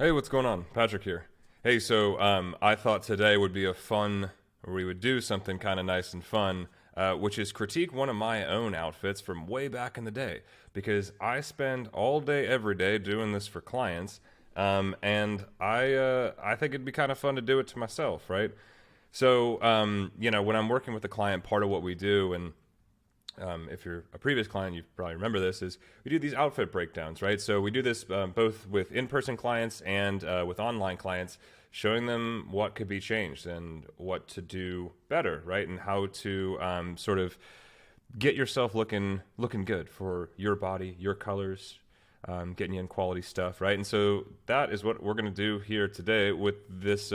Hey, what's going on? Patrick here. Hey, so I thought today would be we would do something kind of nice and fun, which is critique one of my own outfits from way back in the day. Because I spend all day, every day doing this for clients, and I think it'd be kind of fun to do it to myself, right? So, when I'm working with a client, part of what we do, and if you're a previous client, you probably remember this, is we do these outfit breakdowns, right? So we do this both with in-person clients and with online clients, showing them what could be changed and what to do better, right? And how to sort of get yourself looking good for your body, your colors, getting you in quality stuff, right? And so that is what we're going to do here today with this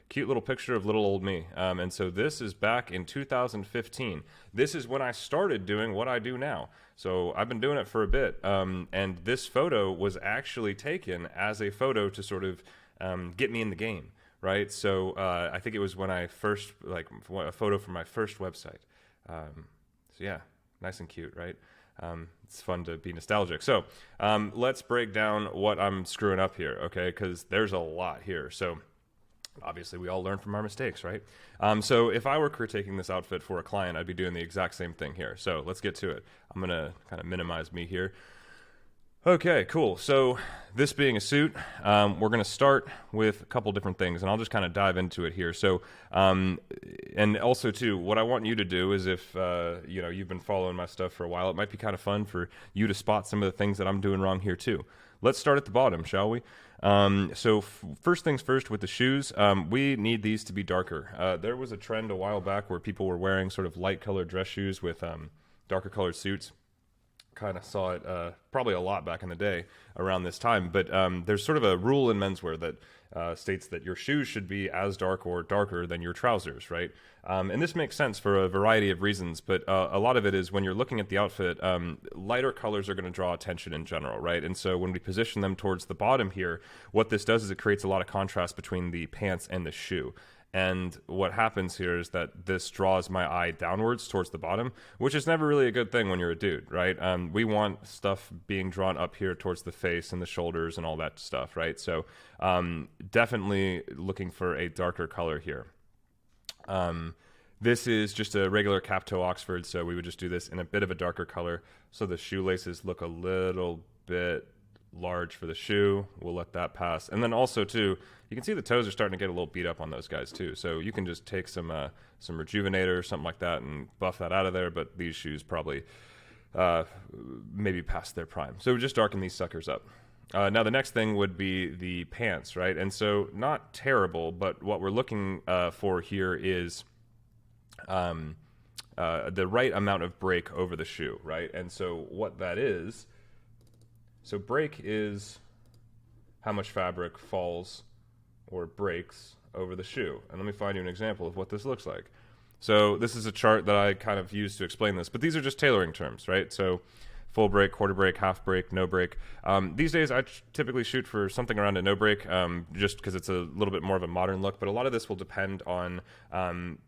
cute little picture of little old me. And so this is back in 2015. This is when I started doing what I do now. So I've been doing it for a bit. And this photo was actually taken as a photo to sort of get me in the game, right? So I think it was when I first, like, a photo from my first website. So yeah, nice and cute, right? It's fun to be nostalgic. So let's break down what I'm screwing up here, okay? Because there's a lot here. So obviously we all learn from our mistakes, right? So if I were critiquing this outfit for a client, I'd be doing the exact same thing here. So let's get to it. I'm going to kind of minimize me here. Okay, cool. So this being a suit, we're going to start with a couple different things, and I'll just kind of dive into it here. So, and also too, what I want you to do is if, you've been following my stuff for a while, it might be kind of fun for you to spot some of the things that I'm doing wrong here too. Let's start at the bottom, shall we? First things first with the shoes, we need these to be darker. There was a trend a while back where people were wearing sort of light colored dress shoes with darker colored suits. Kind of saw it probably a lot back in the day around this time, but there's sort of a rule in menswear that states that your shoes should be as dark or darker than your trousers, right? And this makes sense for a variety of reasons, but a lot of it is when you're looking at the outfit, lighter colors are going to draw attention in general, right? And so when we position them towards the bottom here, what this does is it creates a lot of contrast between the pants and the shoe. And what happens here is that this draws my eye downwards towards the bottom, which is never really a good thing when you're a dude, right? We want stuff being drawn up here towards the face and the shoulders and all that stuff, right? So definitely looking for a darker color here. This is just a regular cap toe Oxford, so we would just do this in a bit of a darker color so the shoelaces look a little bit large for the shoe. We'll let that pass. And then also too, you can see the toes are starting to get a little beat up on those guys too. So you can just take some Rejuvenator or something like that and buff that out of there. But these shoes probably maybe past their prime. So we just darken these suckers up. Now the next thing would be the pants, right? And so not terrible, but what we're looking for here is the right amount of break over the shoe, right? And so what that is, so break is how much fabric falls or breaks over the shoe. And let me find you an example of what this looks like. So this is a chart that I kind of use to explain this, but these are just tailoring terms, right? So full break, quarter break, half break, no break. These days I typically shoot for something around a no break, just because it's a little bit more of a modern look, but a lot of this will depend on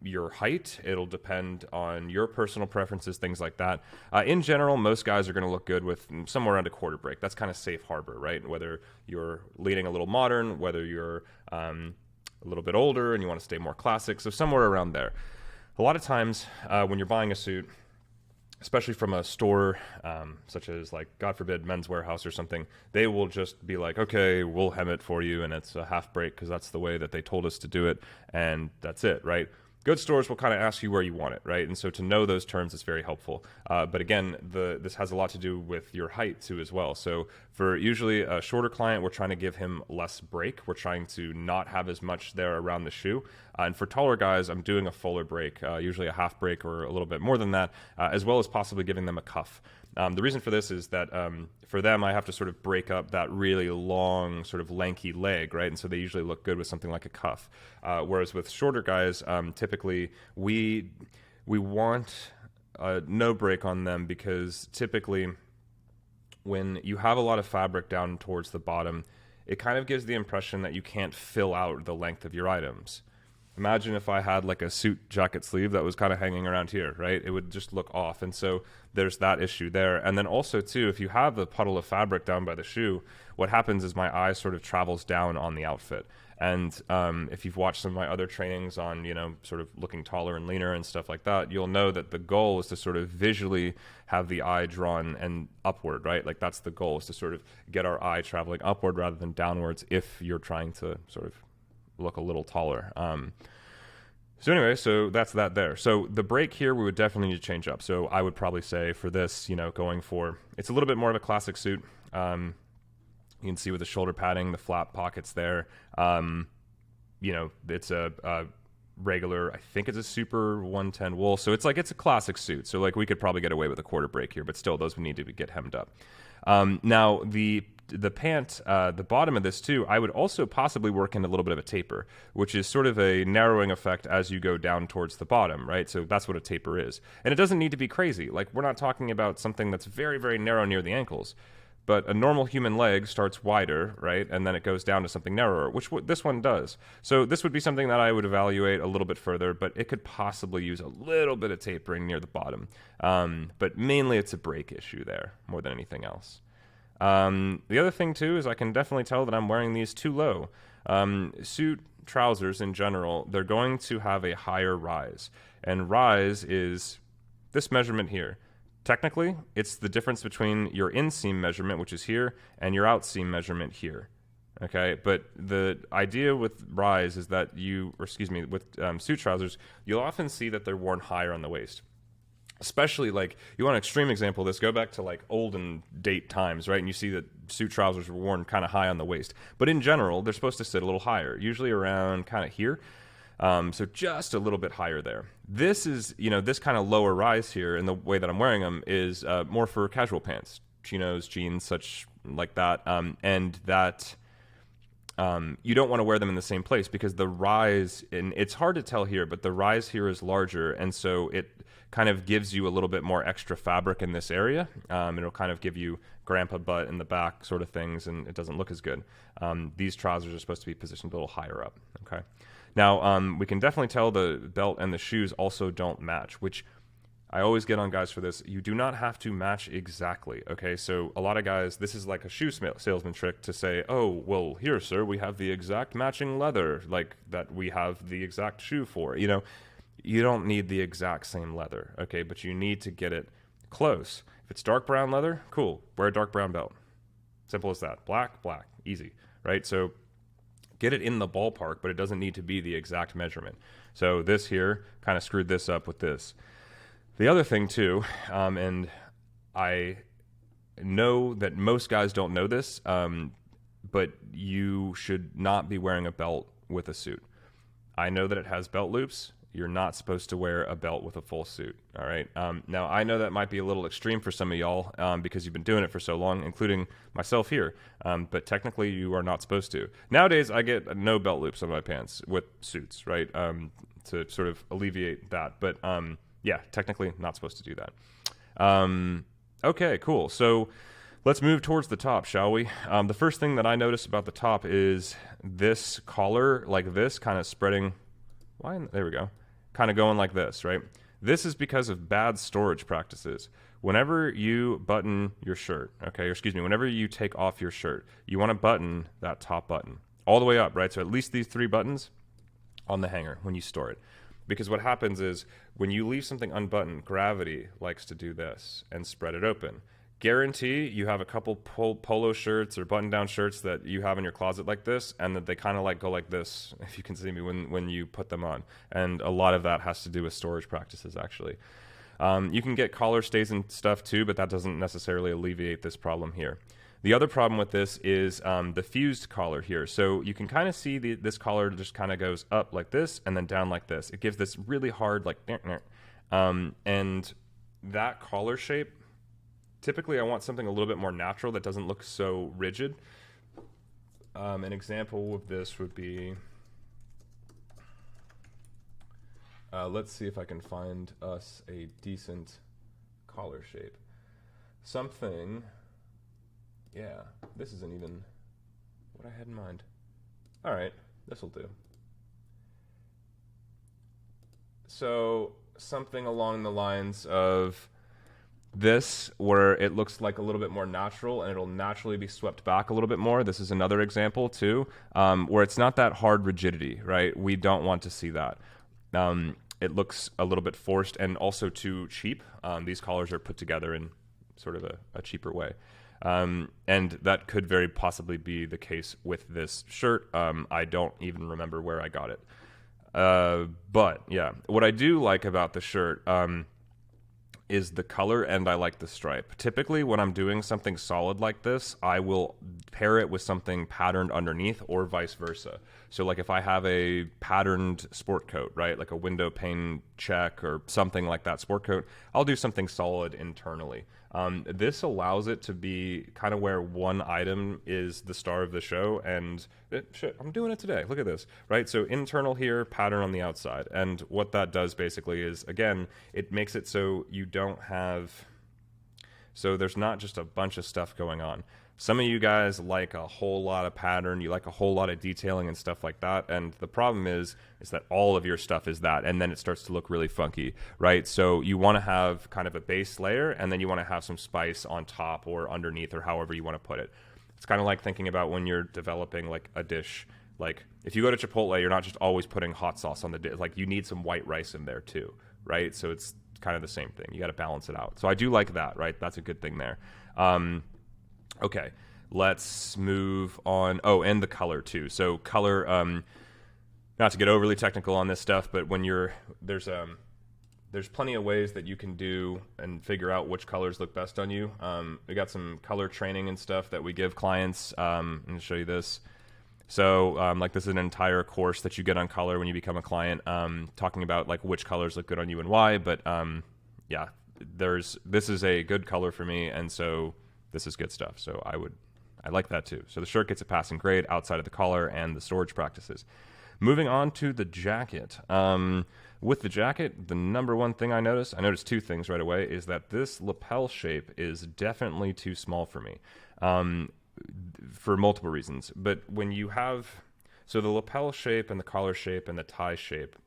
your height. It'll depend on your personal preferences, things like that. In general, most guys are going to look good with somewhere around a quarter break. That's kind of safe harbor, right? Whether you're leaning a little modern, whether you're a little bit older and you want to stay more classic, so somewhere around there. A lot of times when you're buying a suit, especially from a store such as, like, God forbid, Menswear House or something, they will just be like, okay, we'll hem it for you, and it's a half break because that's the way that they told us to do it, and that's it, right? Good stores will kind of ask you where you want it, right? And so to know those terms is very helpful. But again, this has a lot to do with your height too as well. So for usually a shorter client, we're trying to give him less break. We're trying to not have as much there around the shoe. And for taller guys, I'm doing a fuller break, usually a half break or a little bit more than that, as well as possibly giving them a cuff. The reason for this is that for them, I have to sort of break up that really long, sort of lanky leg, right? And so they usually look good with something like a cuff. Whereas with shorter guys, typically we want no break on them because typically when you have a lot of fabric down towards the bottom, it kind of gives the impression that you can't fill out the length of your items. Imagine if I had like a suit jacket sleeve that was kind of hanging around here, right? It would just look off. And so there's that issue there. And then also too, if you have a puddle of fabric down by the shoe, what happens is my eye sort of travels down on the outfit. And if you've watched some of my other trainings on, you know, sort of looking taller and leaner and stuff like that, you'll know that the goal is to sort of visually have the eye drawn and upward, right? Like that's the goal, is to sort of get our eye traveling upward rather than downwards if you're trying to sort of look a little taller. So anyway, so that's that there. So the break here, we would definitely need to change up. So I would probably say for this, you know, going for, it's a little bit more of a classic suit. You can see with the shoulder padding, the flap pockets there. You know, it's a regular, I think it's a super 110 wool. So it's like, it's a classic suit. So like we could probably get away with a quarter break here, but still those would need to get hemmed up. Now the pant, the bottom of this too, I would also possibly work in a little bit of a taper, which is sort of a narrowing effect as you go down towards the bottom, right? So that's what a taper is. And it doesn't need to be crazy. Like we're not talking about something that's very, very narrow near the ankles. But a normal human leg starts wider, right? And then it goes down to something narrower, which this one does. So this would be something that I would evaluate a little bit further, but it could possibly use a little bit of tapering near the bottom. But mainly it's a break issue there more than anything else. The other thing too is I can definitely tell that I'm wearing these too low. Suit trousers in general, they're going to have a higher rise. And rise is this measurement here. Technically, it's the difference between your inseam measurement, which is here, and your outseam measurement here. Okay, but the idea with rise is that with suit trousers, you'll often see that they're worn higher on the waist. Especially like, you want an extreme example of this, go back to like olden date times, right? And you see that suit trousers were worn kind of high on the waist. But in general, they're supposed to sit a little higher, usually around kind of here. So just a little bit higher there. This is, you know, this kind of lower rise here, and the way that I'm wearing them is more for casual pants, chinos, jeans, such like that. And that you don't want to wear them in the same place because the rise, and it's hard to tell here, but the rise here is larger, and so it kind of gives you a little bit more extra fabric in this area. It'll kind of give you grandpa butt in the back sort of things, and it doesn't look as good. These trousers are supposed to be positioned a little higher up, okay? Now, we can definitely tell the belt and the shoes also don't match, which I always get on guys for this. You do not have to match exactly, okay? So a lot of guys, this is like a shoe salesman trick to say, oh, well, here, sir, we have the exact matching leather, like that we have the exact shoe for. You know, you don't need the exact same leather, okay? But you need to get it close. If it's dark brown leather, cool. Wear a dark brown belt. Simple as that. Black, black. Easy, right? So get it in the ballpark, but it doesn't need to be the exact measurement. So this here kind of screwed this up with this. The other thing too, and I know that most guys don't know this, but you should not be wearing a belt with a suit. I know that it has belt loops. You're not supposed to wear a belt with a full suit, all right? Now, I know that might be a little extreme for some of y'all because you've been doing it for so long, including myself here, but technically you are not supposed to. Nowadays, I get no belt loops on my pants with suits, right, to sort of alleviate that. But, yeah, technically not supposed to do that. Okay, cool. So let's move towards the top, shall we? The first thing that I noticed about the top is this collar, like this, kind of spreading. There we go. Kind of going like this, right? This is because of bad storage practices. Whenever you button your shirt, okay, or excuse me, whenever you take off your shirt, you want to button that top button all the way up, right? So at least these 3 buttons on the hanger when you store it. Because what happens is when you leave something unbuttoned, gravity likes to do this and spread it open. Guarantee you have a couple polo shirts or button-down shirts that you have in your closet like this, and that they kind of like go like this, if you can see me, when you put them on. And a lot of that has to do with storage practices, actually. You can get collar stays and stuff too, but that doesn't necessarily alleviate this problem here. The other problem with this is the fused collar here. So you can kind of see this collar just kind of goes up like this and then down like this. It gives this really hard, like, and that collar shape, typically I want something a little bit more natural that doesn't look so rigid. An example of this would be, let's see if I can find us a decent collar shape. Something, yeah, this isn't even what I had in mind. All right, this will do. So something along the lines of this, where it looks like a little bit more natural and it'll naturally be swept back a little bit more. This is another example too, where it's not that hard rigidity, right? We don't want to see that. It looks a little bit forced and also too cheap. These collars are put together in sort of a cheaper way. And that could very possibly be the case with this shirt. I don't even remember where I got it. But yeah, what I do like about the shirt, is the color, and I like the stripe. Typically, when I'm doing something solid like this, I will pair it with something patterned underneath or vice versa. So like if I have a patterned sport coat, right, like a window pane check or something like that sport coat, I'll do something solid internally. This allows it to be kind of where one item is the star of the show, and shit, I'm doing it today. Look at this, right? So internal here, pattern on the outside. And what that does basically is, again, it makes it so you don't have, so there's not just a bunch of stuff going on. Some of you guys like a whole lot of pattern, you like a whole lot of detailing and stuff like that, and the problem is that all of your stuff is that, and then it starts to look really funky, right? So you want to have kind of a base layer, and then you want to have some spice on top or underneath, or however you want to put it. It's kind of like thinking about when you're developing like a dish. Like if you go to Chipotle, you're not just always putting hot sauce on the dish. Like you need some white rice in there too, right? So it's kind of the same thing. You got to balance it out. So I do like that, right? That's a good thing there. Okay, let's move on. Oh, and the color too. So color, not to get overly technical on this stuff, but when there's plenty of ways that you can do and figure out which colors look best on you. We got some color training and stuff that we give clients. I'm going to show you this. So like this is an entire course that you get on color when you become a client, talking about like which colors look good on you and why. But yeah, this is a good color for me, and so this is good stuff. So I like that too. So the shirt gets a passing grade outside of the collar and the storage practices. Moving on to the jacket. With the jacket, the number one thing I noticed two things right away, is that this lapel shape is definitely too small for me, for multiple reasons. But when you have, so the lapel shape and the collar shape and the tie shape,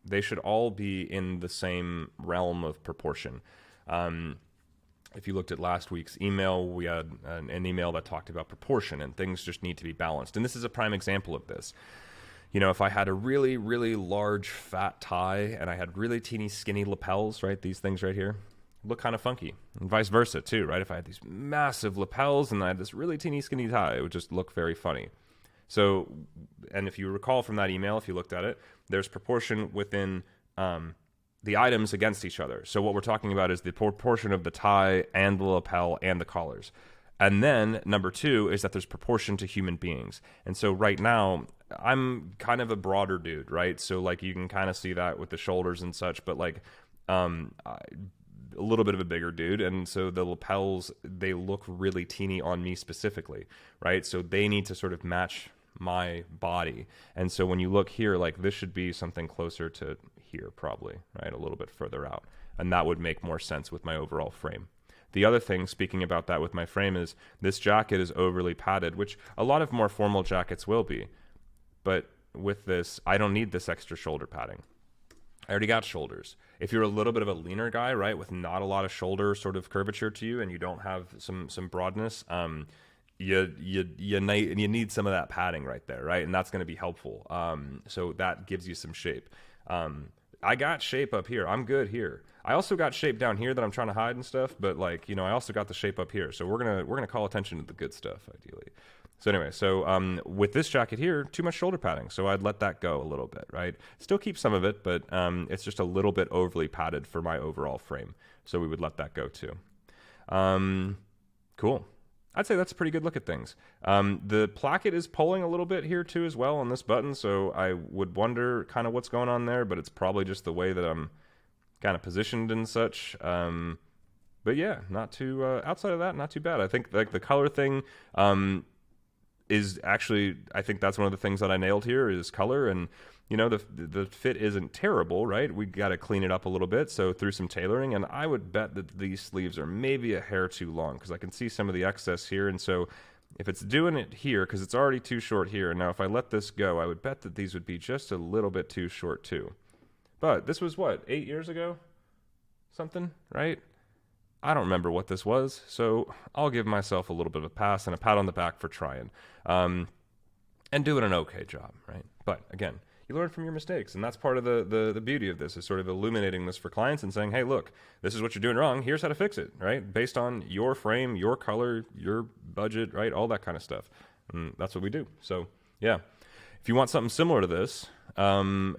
they should all be in the same realm of proportion. If you looked at last week's email, we had an email that talked about proportion, and things just need to be balanced. And this is a prime example of this. You know, if I had a really, really large fat tie and I had really teeny skinny lapels, right, these things right here, look kind of funky. And vice versa too, right? If I had these massive lapels and I had this really teeny skinny tie, it would just look very funny. So, and if you recall from that email, if you looked at it, there's proportion within the items against each other. So what we're talking about is the proportion of the tie and the lapel and the collars. And then number two is that there's proportion to human beings. And so right now I'm kind of a broader dude, right? So like you can kind of see that with the shoulders and such, but like a little bit of a bigger dude. And so the lapels, they look really teeny on me specifically, right? So they need to sort of match my body. And so when you look here, like this should be something closer to here probably, right? A little bit further out. And that would make more sense with my overall frame. The other thing, speaking about that with my frame, is this jacket is overly padded, which a lot of more formal jackets will be. But with this, I don't need this extra shoulder padding. I already got shoulders. If you're a little bit of a leaner guy, right, with not a lot of shoulder sort of curvature to you, and you don't have some broadness, you need some of that padding right there, right? And that's going to be helpful. So that gives you some shape. I got shape up here. I'm good here. I also got shape down here that I'm trying to hide and stuff, but like, you know, I also got the shape up here. So we're gonna call attention to the good stuff, ideally. So anyway, so with this jacket here, too much shoulder padding. So I'd let that go a little bit, right? Still keep some of it, but it's just a little bit overly padded for my overall frame. So we would let that go too. Cool. I'd say that's a pretty good look at things. The placket is pulling a little bit here too as well on this button, so I would wonder kind of what's going on there, but it's probably just the way that I'm kind of positioned and such. But yeah, not too, outside of that, not too bad. I think like the color thing is actually, I think that's one of the things that I nailed here is color. And you know, the fit isn't terrible, right? We got to clean it up a little bit, so through some tailoring, and I would bet that these sleeves are maybe a hair too long, because I can see some of the excess here, and so if it's doing it here, because it's already too short here, now if I let this go, I would bet that these would be just a little bit too short too. But this was what, 8 years ago? Something, right? I don't remember what this was, so I'll give myself a little bit of a pass and a pat on the back for trying. And doing an okay job, right? But again, you learn from your mistakes, and that's part of the beauty of this, is sort of illuminating this for clients and saying, hey, look, this is what you're doing wrong. Here's how to fix it, right? Based on your frame, your color, your budget, right? All that kind of stuff. And that's what we do. So, yeah. If you want something similar to this,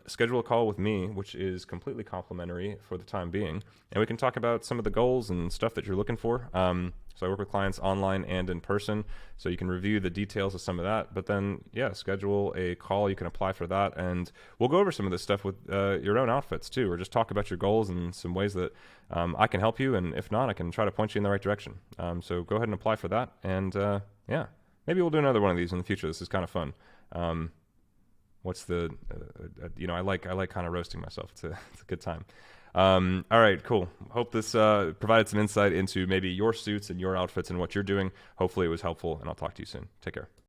schedule a call with me, which is completely complimentary for the time being, and we can talk about some of the goals and stuff that you're looking for. So I work with clients online and in person, so you can review the details of some of that. But then, yeah, schedule a call. You can apply for that, and we'll go over some of this stuff with your own outfits too, or just talk about your goals and some ways that I can help you. And if not, I can try to point you in the right direction. So go ahead and apply for that, and yeah, maybe we'll do another one of these in the future. This is kind of fun. What's the, I like kind of roasting myself. It's a good time. All right, cool. Hope this provided some insight into maybe your suits and your outfits and what you're doing. Hopefully it was helpful, and I'll talk to you soon. Take care.